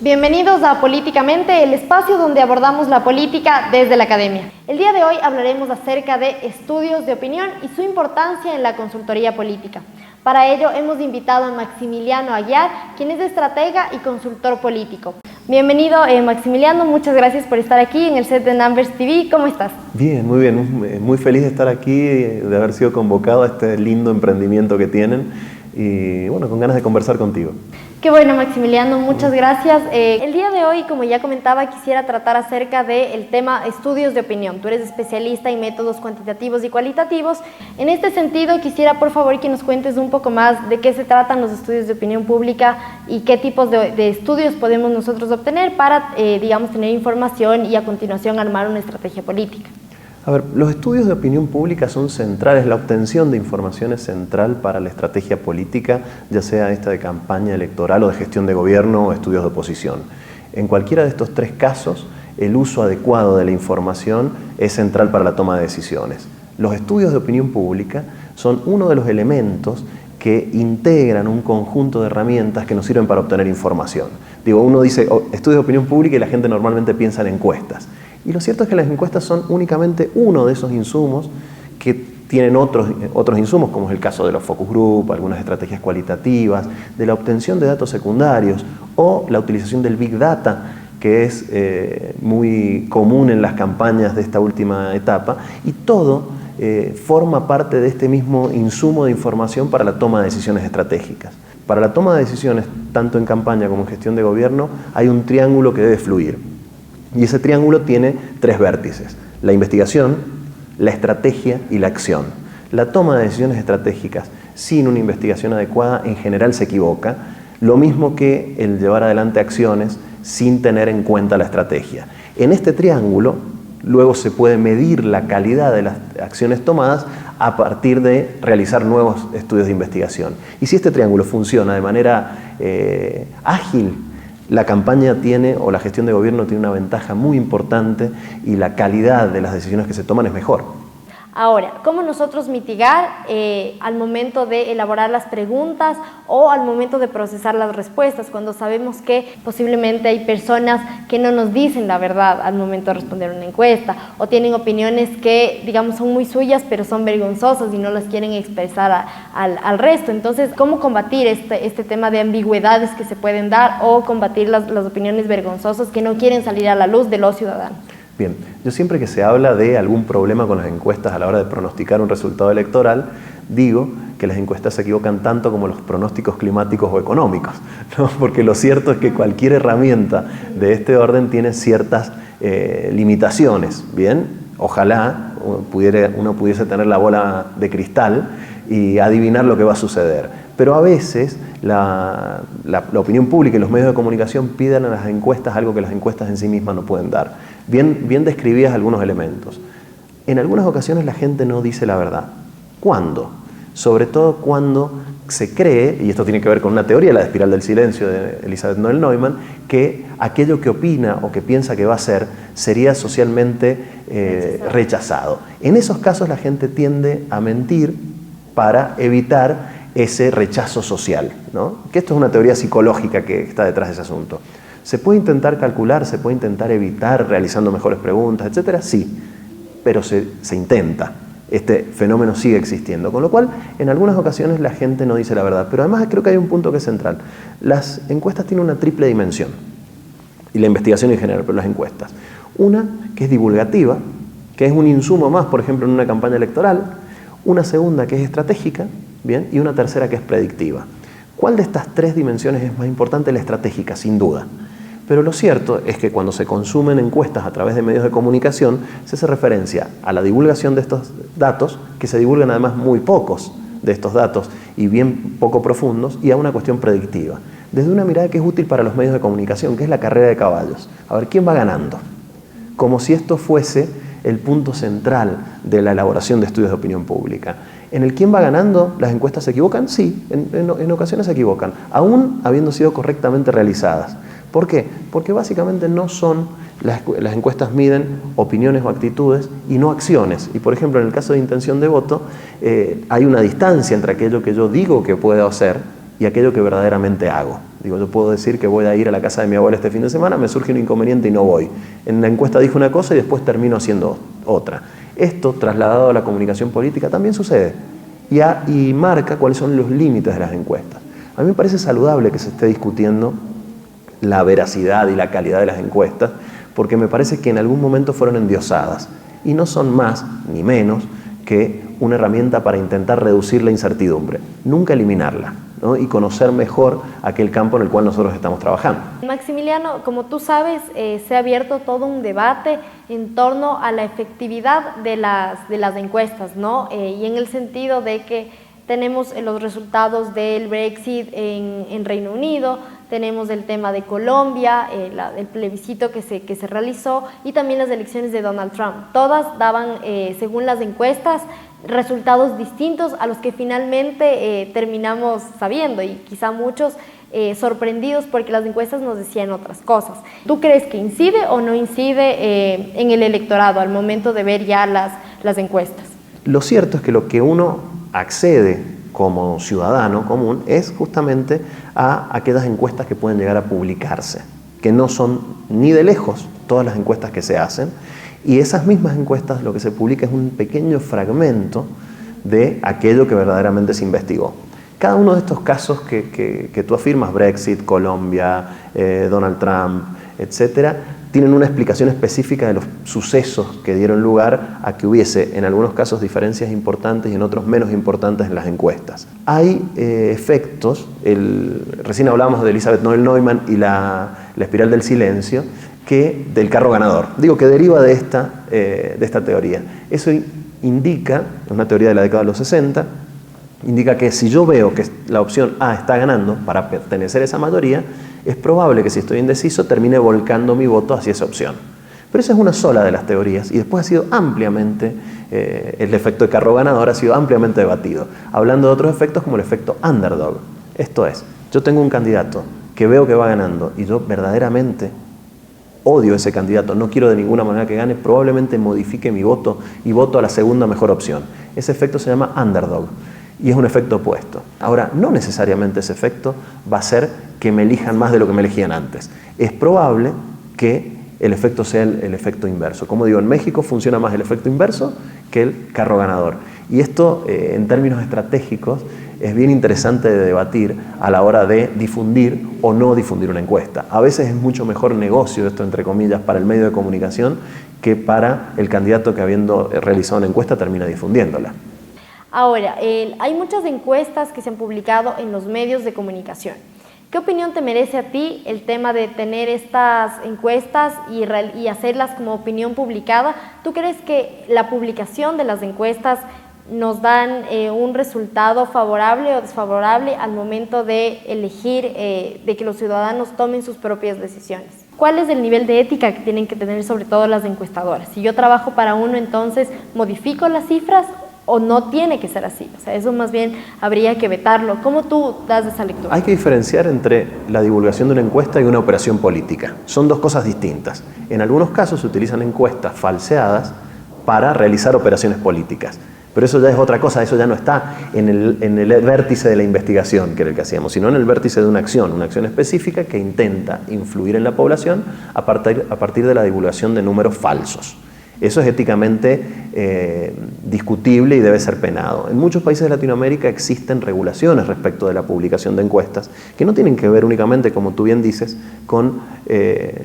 Bienvenidos a Políticamente, el espacio donde abordamos la política desde la academia. El día de hoy hablaremos acerca de estudios de opinión y su importancia en la consultoría política. Para ello hemos invitado a Maximiliano Aguiar, quien es estratega y consultor político. Bienvenido Maximiliano, muchas gracias por estar aquí en el set de Numbers TV. ¿Cómo estás? Bien, muy bien. Muy feliz de estar aquí, de haber sido convocado a este lindo emprendimiento que tienen y bueno, con ganas de conversar contigo. Qué bueno, Maximiliano, muchas gracias. El día de hoy, como ya comentaba, quisiera tratar acerca del tema estudios de opinión. Tú eres especialista en métodos cuantitativos y cualitativos. En este sentido, quisiera por favor que nos cuentes un poco más de qué se tratan los estudios de opinión pública y qué tipos de estudios podemos nosotros obtener para, digamos, tener información y a continuación armar una estrategia política. A ver, los estudios de opinión pública son centrales, la obtención de información es central para la estrategia política, ya sea esta de campaña electoral o de gestión de gobierno o estudios de oposición. En cualquiera de estos tres casos, el uso adecuado de la información es central para la toma de decisiones. Los estudios de opinión pública son uno de los elementos que integran un conjunto de herramientas que nos sirven para obtener información. Digo, uno dice estudios de opinión pública y la gente normalmente piensa en encuestas. Y lo cierto es que las encuestas son únicamente uno de esos insumos que tienen otros insumos, como es el caso de los focus group, algunas estrategias cualitativas, de la obtención de datos secundarios o la utilización del Big Data, que es muy común en las campañas de esta última etapa, y todo forma parte de este mismo insumo de información para la toma de decisiones estratégicas. Para la toma de decisiones, tanto en campaña como en gestión de gobierno, hay un triángulo que debe fluir. Y ese triángulo tiene tres vértices: la investigación, la estrategia y la acción. La toma de decisiones estratégicas sin una investigación adecuada en general se equivoca, lo mismo que el llevar adelante acciones sin tener en cuenta la estrategia. En este triángulo luego se puede medir la calidad de las acciones tomadas a partir de realizar nuevos estudios de investigación. Y si este triángulo funciona de manera ágil, la campaña tiene, o la gestión de gobierno tiene una ventaja muy importante y la calidad de las decisiones que se toman es mejor. Ahora, ¿cómo nosotros mitigar al momento de elaborar las preguntas o al momento de procesar las respuestas, cuando sabemos que posiblemente hay personas que no nos dicen la verdad al momento de responder una encuesta o tienen opiniones que, digamos, son muy suyas pero son vergonzosas y no las quieren expresar al resto? Entonces, ¿cómo combatir este tema de ambigüedades que se pueden dar o combatir las opiniones vergonzosas que no quieren salir a la luz de los ciudadanos? Bien, yo siempre que se habla de algún problema con las encuestas a la hora de pronosticar un resultado electoral, digo que las encuestas se equivocan tanto como los pronósticos climáticos o económicos, ¿no? Porque lo cierto es que cualquier herramienta de este orden tiene ciertas limitaciones, ¿bien? Ojalá uno pudiese tener la bola de cristal y adivinar lo que va a suceder. Pero a veces la opinión pública y los medios de comunicación piden a las encuestas algo que las encuestas en sí mismas no pueden dar. Bien describías algunos elementos. En algunas ocasiones la gente no dice la verdad. ¿Cuándo? Sobre todo cuando se cree, y esto tiene que ver con una teoría, la de espiral del silencio de Elizabeth Noel Neumann, que aquello que opina o que piensa que va a ser sería socialmente rechazado. En esos casos la gente tiende a mentir para evitar ese rechazo social, ¿no? Que esto es una teoría psicológica que está detrás de ese asunto. ¿Se puede intentar calcular, se puede intentar evitar realizando mejores preguntas, etcétera? Sí, pero se intenta. Este fenómeno sigue existiendo, con lo cual en algunas ocasiones la gente no dice la verdad. Pero además creo que hay un punto que es central. Las encuestas tienen una triple dimensión, y la investigación en general, pero las encuestas. Una que es divulgativa, que es un insumo más, por ejemplo, en una campaña electoral. Una segunda que es estratégica, ¿bien? Y una tercera que es predictiva. ¿Cuál de estas tres dimensiones es más importante? La estratégica, sin duda. Pero lo cierto es que cuando se consumen encuestas a través de medios de comunicación, se hace referencia a la divulgación de estos datos, que se divulgan además muy pocos de estos datos y bien poco profundos, y a una cuestión predictiva, desde una mirada que es útil para los medios de comunicación, que es la carrera de caballos. A ver, ¿quién va ganando? Como si esto fuese el punto central de la elaboración de estudios de opinión pública. ¿En el quién va ganando las encuestas se equivocan? Sí, en ocasiones se equivocan, aún habiendo sido correctamente realizadas. ¿Por qué? Porque básicamente no son, las encuestas miden opiniones o actitudes y no acciones. Y por ejemplo, en el caso de intención de voto, hay una distancia entre aquello que yo digo que puedo hacer y aquello que verdaderamente hago. Digo, yo puedo decir que voy a ir a la casa de mi abuela este fin de semana, me surge un inconveniente y no voy. En la encuesta dije una cosa y después termino haciendo otra. Esto, trasladado a la comunicación política, también sucede y marca cuáles son los límites de las encuestas. A mí me parece saludable que se esté discutiendo la veracidad y la calidad de las encuestas, porque me parece que en algún momento fueron endiosadas y no son más ni menos que una herramienta para intentar reducir la incertidumbre, nunca eliminarla, ¿no? Y conocer mejor aquel campo en el cual nosotros estamos trabajando. Maximiliano, como tú sabes, se ha abierto todo un debate en torno a la efectividad de las encuestas, ¿no? Y en el sentido de que tenemos los resultados del Brexit en Reino Unido, tenemos el tema de Colombia, el plebiscito que se realizó, y también las elecciones de Donald Trump. Todas daban, según las encuestas, resultados distintos a los que finalmente terminamos sabiendo, y quizá muchos sorprendidos porque las encuestas nos decían otras cosas. ¿Tú crees que incide o no incide en el electorado al momento de ver ya las encuestas? Lo cierto es que lo que uno accede como ciudadano común es justamente a aquellas encuestas que pueden llegar a publicarse, que no son ni de lejos todas las encuestas que se hacen, y esas mismas encuestas lo que se publica es un pequeño fragmento de aquello que verdaderamente se investigó. Cada uno de estos casos que tú afirmas, Brexit, Colombia, Donald Trump, etcétera, tienen una explicación específica de los sucesos que dieron lugar a que hubiese en algunos casos diferencias importantes y en otros menos importantes en las encuestas. Hay efectos, recién hablábamos de Elizabeth Noel Neumann y la espiral del silencio, del carro ganador. Digo que deriva de esta teoría. Eso indica, es una teoría de la década de los 60, indica que si yo veo que la opción A está ganando para pertenecer a esa mayoría, es probable que si estoy indeciso termine volcando mi voto hacia esa opción. Pero esa es una sola de las teorías y después ha sido ampliamente, el efecto de carro ganador ha sido ampliamente debatido, hablando de otros efectos como el efecto underdog. Esto es, yo tengo un candidato que veo que va ganando y yo verdaderamente odio ese candidato, no quiero de ninguna manera que gane, probablemente modifique mi voto y voto a la segunda mejor opción. Ese efecto se llama underdog y es un efecto opuesto. Ahora, no necesariamente ese efecto va a ser que me elijan más de lo que me elegían antes. Es probable que el efecto sea el efecto inverso. Como digo, en México funciona más el efecto inverso que el carro ganador. Y esto, en términos estratégicos, es bien interesante de debatir a la hora de difundir o no difundir una encuesta. A veces es mucho mejor negocio, esto entre comillas, para el medio de comunicación que para el candidato que, habiendo realizado una encuesta, termina difundiéndola. Ahora, hay muchas encuestas que se han publicado en los medios de comunicación. ¿Qué opinión te merece a ti el tema de tener estas encuestas y hacerlas como opinión publicada? ¿Tú crees que la publicación de las encuestas nos dan un resultado favorable o desfavorable al momento de elegir, de que los ciudadanos tomen sus propias decisiones? ¿Cuál es el nivel de ética que tienen que tener sobre todo las encuestadoras? Si yo trabajo para uno, entonces, ¿modifico las cifras o no tiene que ser así? O sea, eso más bien habría que vetarlo. ¿Cómo tú das esa lectura? Hay que diferenciar entre la divulgación de una encuesta y una operación política. Son dos cosas distintas. En algunos casos se utilizan encuestas falseadas para realizar operaciones políticas. Pero eso ya es otra cosa, eso ya no está en el vértice de la investigación, que era el que hacíamos, sino en el vértice de una acción específica que intenta influir en la población a partir de la divulgación de números falsos. Eso es éticamente discutible y debe ser penado. En muchos países de Latinoamérica existen regulaciones respecto de la publicación de encuestas que no tienen que ver únicamente, como tú bien dices, con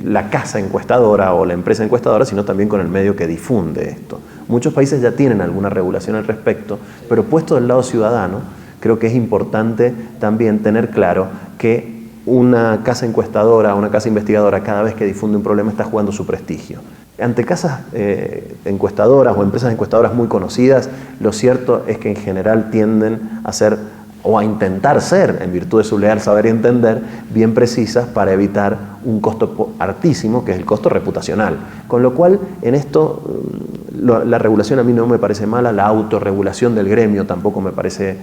la casa encuestadora o la empresa encuestadora, sino también con el medio que difunde esto. Muchos países ya tienen alguna regulación al respecto, pero puesto del lado ciudadano, creo que es importante también tener claro que una casa encuestadora, una casa investigadora, cada vez que difunde un problema está jugando su prestigio. Ante casas encuestadoras o empresas encuestadoras muy conocidas, lo cierto es que en general tienden a ser, o a intentar ser, en virtud de su leal saber y entender, bien precisas para evitar un costo altísimo, que es el costo reputacional. Con lo cual, en esto, la regulación a mí no me parece mala, la autorregulación del gremio tampoco me parece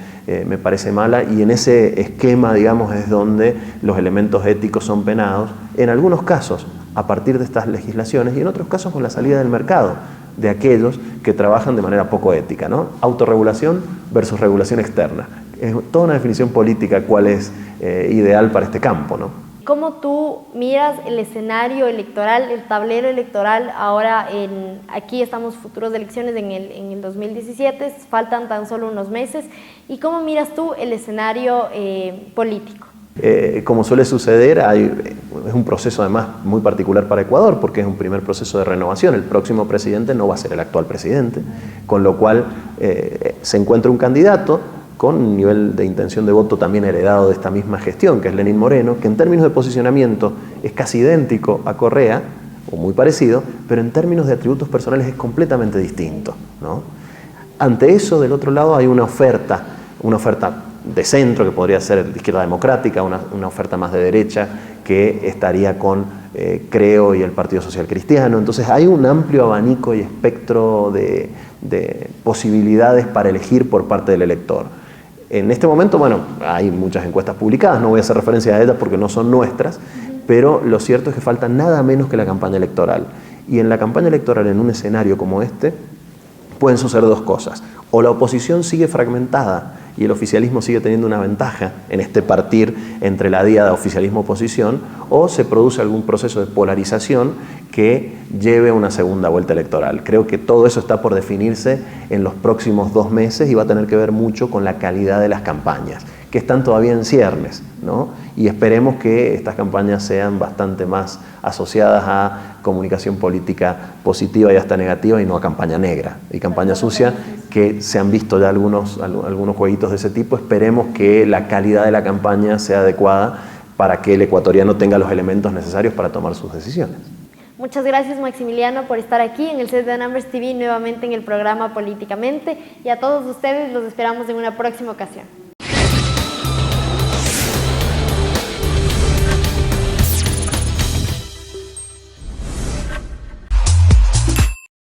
mala, y en ese esquema, digamos, es donde los elementos éticos son penados, en algunos casos a partir de estas legislaciones y en otros casos con la salida del mercado de aquellos que trabajan de manera poco ética, ¿no? Autorregulación versus regulación externa. es toda una definición política cuál es ideal para este campo, ¿no? ¿Cómo tú miras el escenario electoral, el tablero electoral ahora aquí estamos futuros de elecciones en el 2017, faltan tan solo unos meses, y cómo miras tú el escenario político? Como suele suceder, es un proceso además muy particular para Ecuador porque es un primer proceso de renovación. El próximo presidente no va a ser el actual presidente, con lo cual se encuentra un candidato con un nivel de intención de voto también heredado de esta misma gestión, que es Lenín Moreno, que en términos de posicionamiento es casi idéntico a Correa, o muy parecido, pero en términos de atributos personales es completamente distinto, ¿no? Ante eso, del otro lado, hay una oferta de centro, que podría ser de izquierda democrática, una oferta más de derecha, que estaría con Creo y el Partido Social Cristiano. Entonces hay un amplio abanico y espectro de posibilidades para elegir por parte del elector. En este momento, bueno, hay muchas encuestas publicadas, no voy a hacer referencia a ellas porque no son nuestras, pero lo cierto es que falta nada menos que la campaña electoral. Y en la campaña electoral, en un escenario como este, pueden suceder dos cosas. O la oposición sigue fragmentada y el oficialismo sigue teniendo una ventaja en este partir entre la diada oficialismo-oposición, o se produce algún proceso de polarización que lleve a una segunda vuelta electoral. Creo que todo eso está por definirse en los próximos 2 meses y va a tener que ver mucho con la calidad de las campañas, que están todavía en ciernes, ¿no? Y esperemos que estas campañas sean bastante más asociadas a comunicación política positiva y hasta negativa, y no a campaña negra y campaña sucia, que se han visto ya algunos jueguitos de ese tipo. Esperemos que la calidad de la campaña sea adecuada para que el ecuatoriano tenga los elementos necesarios para tomar sus decisiones. Muchas gracias, Maximiliano, por estar aquí en el set de Numbers TV, nuevamente en el programa Políticamente, y a todos ustedes los esperamos en una próxima ocasión.